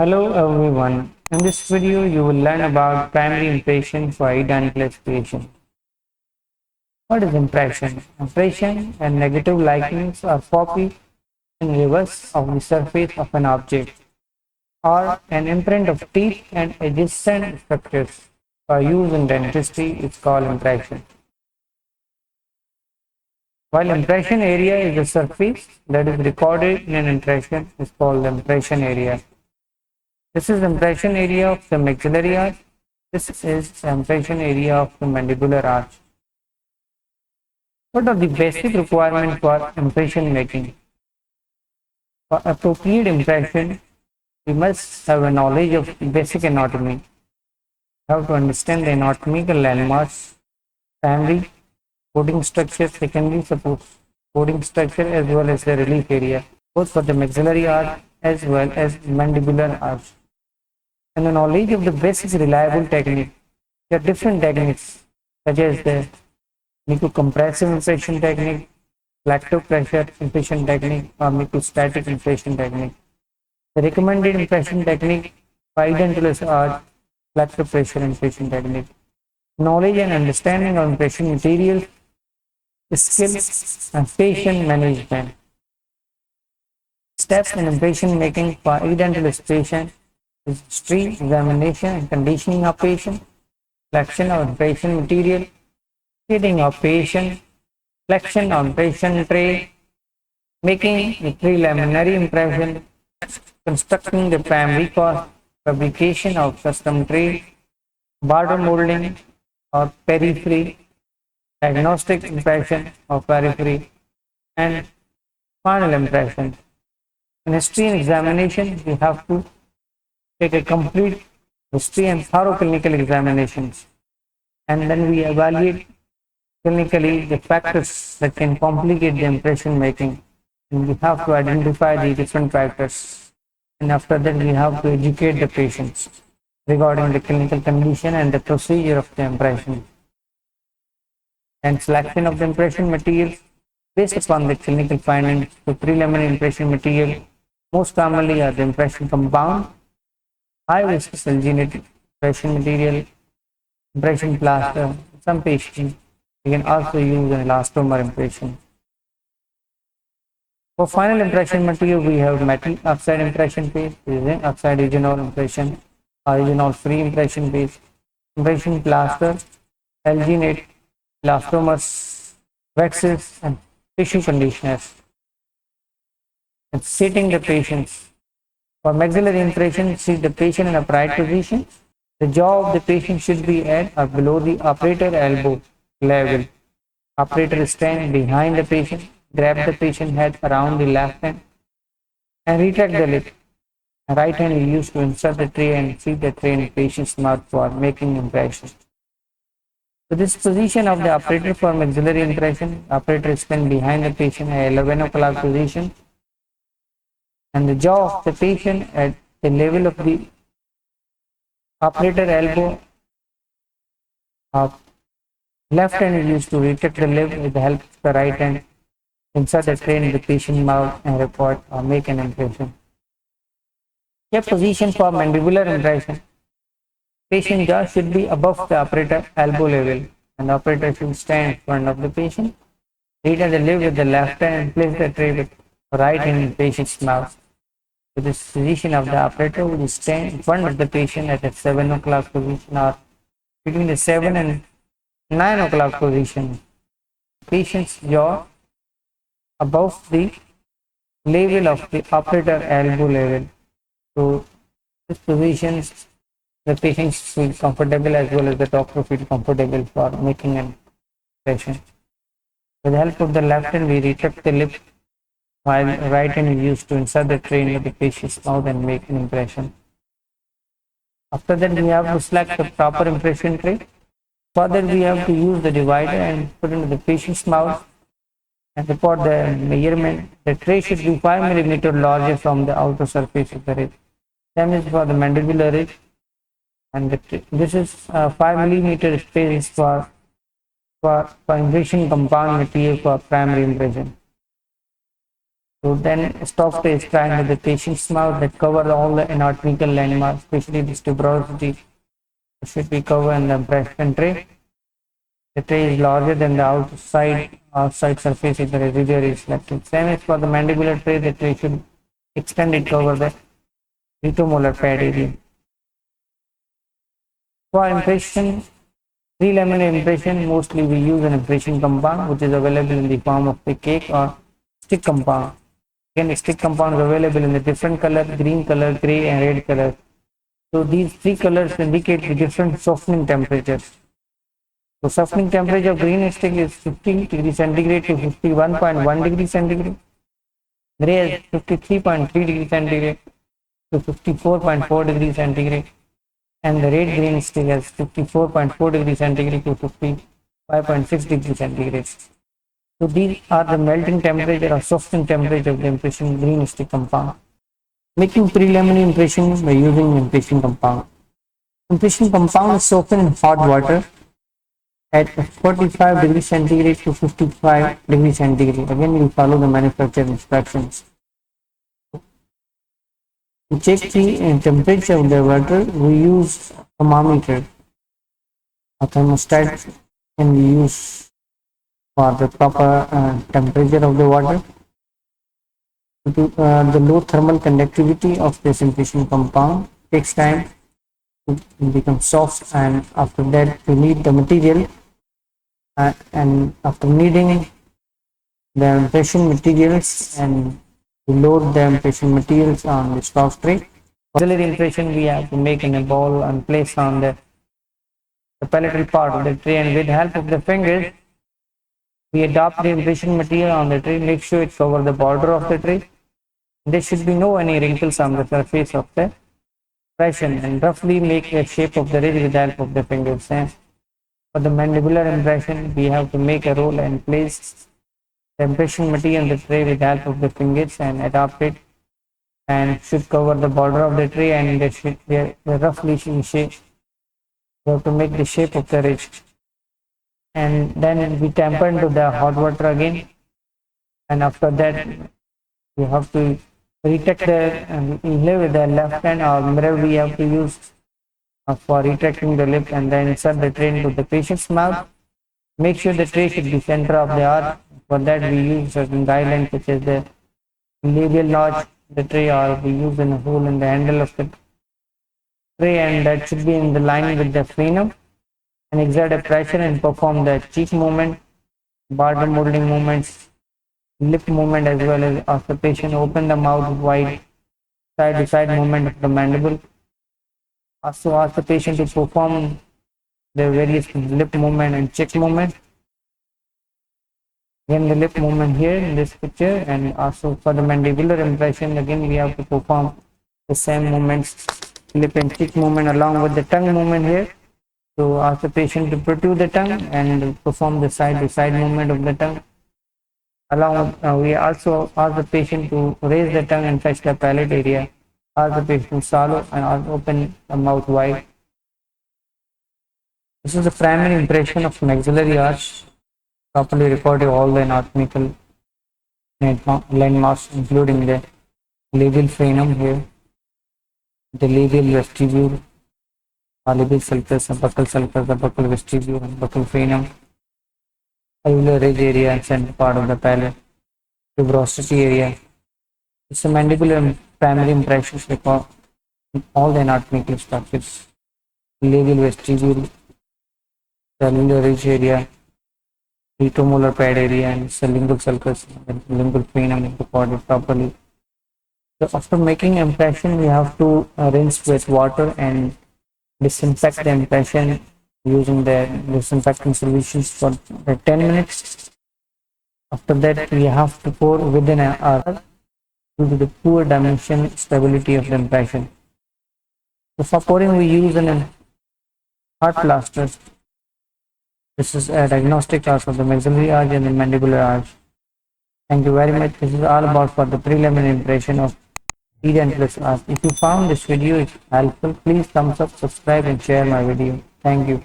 Hello everyone. In this video, you will learn about primary impression for identical creation. What is impression? Impression and negative likings are copied in reverse of the surface of an object, or an imprint of teeth and adjacent structures. For use in dentistry, it's called impression. While impression area is the surface that is recorded in an impression is called the impression area. This is impression area of the maxillary arch. This is the impression area of the mandibular arch. What are the basic requirements for impression making? For appropriate impression, we must have a knowledge of basic anatomy. We have to understand the anatomical landmarks, primary, coding structure, secondary support, coding structure as well as the relief area, both for the maxillary arch as well as mandibular arch. And the knowledge of the basic reliable technique. There are different techniques such as the mucocompressive impression technique, lacto pressure impression technique, or mucostatic impression technique. The recommended impression technique for identulous are lacto pressure impression technique. Knowledge and understanding of impression materials, skills, and patient management. Steps in impression making for identulous patient is history, examination, and conditioning of patient, selection of impression material, treating of patient, selection of patient tray, making a preliminary impression, constructing the primary cost, fabrication of custom tray, border molding or periphery, diagnostic impression of periphery, and final impression. In history and examination, we have to take a complete history and thorough clinical examinations, and then we evaluate clinically the factors that can complicate the impression making, and we have to identify the different factors, and after that we have to educate the patients regarding the clinical condition and the procedure of the impression. And selection of the impression materials based upon the clinical findings. The preliminary impression material most commonly are the impression compound, high viscous alginate impression material, impression plaster. Some patients we can also use an elastomer impression. For final impression material, we have metal oxide impression paste, zinc oxide eugenol impression, eugenol free impression paste, impression plaster, alginate, elastomers, waxes, and tissue conditioners. And seating the patients. For maxillary impression, seat the patient in a upright position. The jaw of the patient should be at or below the operator elbow level. Operator stand behind the patient, grab the patient head around the left hand and retract the lip. Right hand is used to insert the tray and feed the tray in the patient's mouth for making impression. So this position of the operator for maxillary impression, operator stand behind the patient at 11 o'clock position, and the jaw of the patient at the level of the operator elbow. Left hand is used to retract the lip with the help of the right hand, insert the tray in the patient's mouth and report or make an impression. Keep position for mandibular impression. Patient jaw should be above the operator elbow level, and the operator should stand in front of the patient. Retract the lip with the left hand and place the tray with the right hand in the patient's mouth. With this position of the operator will stand in front of the patient at the 7 o'clock position or between the 7 and 9 o'clock position. Patient's jaw above the level of the operator elbow level. So this position the patient feels comfortable as well as the doctor feels comfortable for making an impression. With the help of the left hand, we retract the lip while right hand is used to insert the tray into the patient's mouth and make an impression. After that, we have to select the proper impression tray. Further, we have to use the divider and put into the patient's mouth and report the measurement. The tray should be 5 mm larger from the outer surface of the ridge. Same is for the mandibular ridge, and this is 5 mm space for impression compound material for primary impression. So then stop tray is trying with the patient's mouth that cover all the anatomical landmarks, especially this tuberosity should be covered in the impression tray. The tray is larger than the outside surface if the residue is selected. Same as for the mandibular tray, the tray should extend it over the retromolar pad area. For impression, three-laminate impression, mostly we use an impression compound which is available in the form of the cake or stick compound. Again, stick compound is available in the different color, green color, gray and red color. So these three colors indicate the different softening temperatures. So softening temperature of green stick is 50 degrees centigrade to 51.1 degrees centigrade. Gray is 53.3 degrees centigrade to 54.4 degrees centigrade. And the red green stick has 54.4 degrees centigrade to 55.6 degrees centigrade. So these are the melting temperature or softening temperature of the impression green stick compound. Making preliminary impression by using impression compound. Impression compound is softened in hot water at 45 degrees centigrade to 55 degrees centigrade. Again, we follow the manufacturer instructions. To check the temperature of the water, we use a thermometer. A thermostat can be used for the proper temperature of the water. The low thermal conductivity of this impression compound takes time to become soft, and after that we knead the material, and after kneading the impression materials and we load the impression materials on the stock tray. Auxiliary impression we have to make in a ball and place on the pelletory part of the tray, and with the help of the fingers we adopt the impression material on the tray, make sure it covers the border of the tray. There should be no any wrinkles on the surface of the impression, and roughly make a shape of the ridge with the help of the fingers. And for the mandibular impression, we have to make a roll and place the impression material in the tray with the help of the fingers and adopt it, and should cover the border of the tray, and they should be roughly shape. We have to make the shape of the ridge, and then we tamper into the hot water again, and after that we have to retract the lip with the left hand, or mirror we have to use for retracting the lip, and then insert the tray into the patient's mouth. Make sure the tray should be center of the arch. For that we use certain guidelines such as the labial notch the tray, or we use a hole in the handle of the tray, and that should be in the line with the frenum, and exert a pressure and perform the cheek movement, barter molding movements, lip movement, as well as the patient open the mouth wide, side to side movement of the mandible. Also ask the patient to perform the various lip movement and cheek movement. Again the lip movement here in this picture, and also for the mandibular impression again we have to perform the same movements, lip and cheek movement, along with the tongue movement here. So ask the patient to protrude the tongue and perform the side to side movement of the tongue. Along we also ask the patient to raise the tongue and touch the palate area. Ask the patient to swallow and open the mouth wide. This is the primary impression of maxillary arch, properly recording all the anatomical landmarks, including the labial frenum here, the labial vestibule, labial sulcus, the buccal vestibule, and buccal frenum, alveolar ridge area, and center part of the palate, tuberosity area. It's a mandibular primary impressions record all the anatomical structures, labial vestibule, the alveolar ridge area, retromolar pad area, and lingual sulcus and lingual frenum recorded properly. So after making impression, we have to rinse with water and disinfect the impression using the disinfectant solutions for 10 minutes. After that, we have to pour within an hour due to the poor dimension stability of the impression. So for pouring, we use an hard plaster. This is a diagnostic class of the maxillary arch and the mandibular arch. Thank you very much. This is all about for the preliminary impression of Edentulous arch. If you found this video helpful, please thumbs up, subscribe and share my video. Thank you.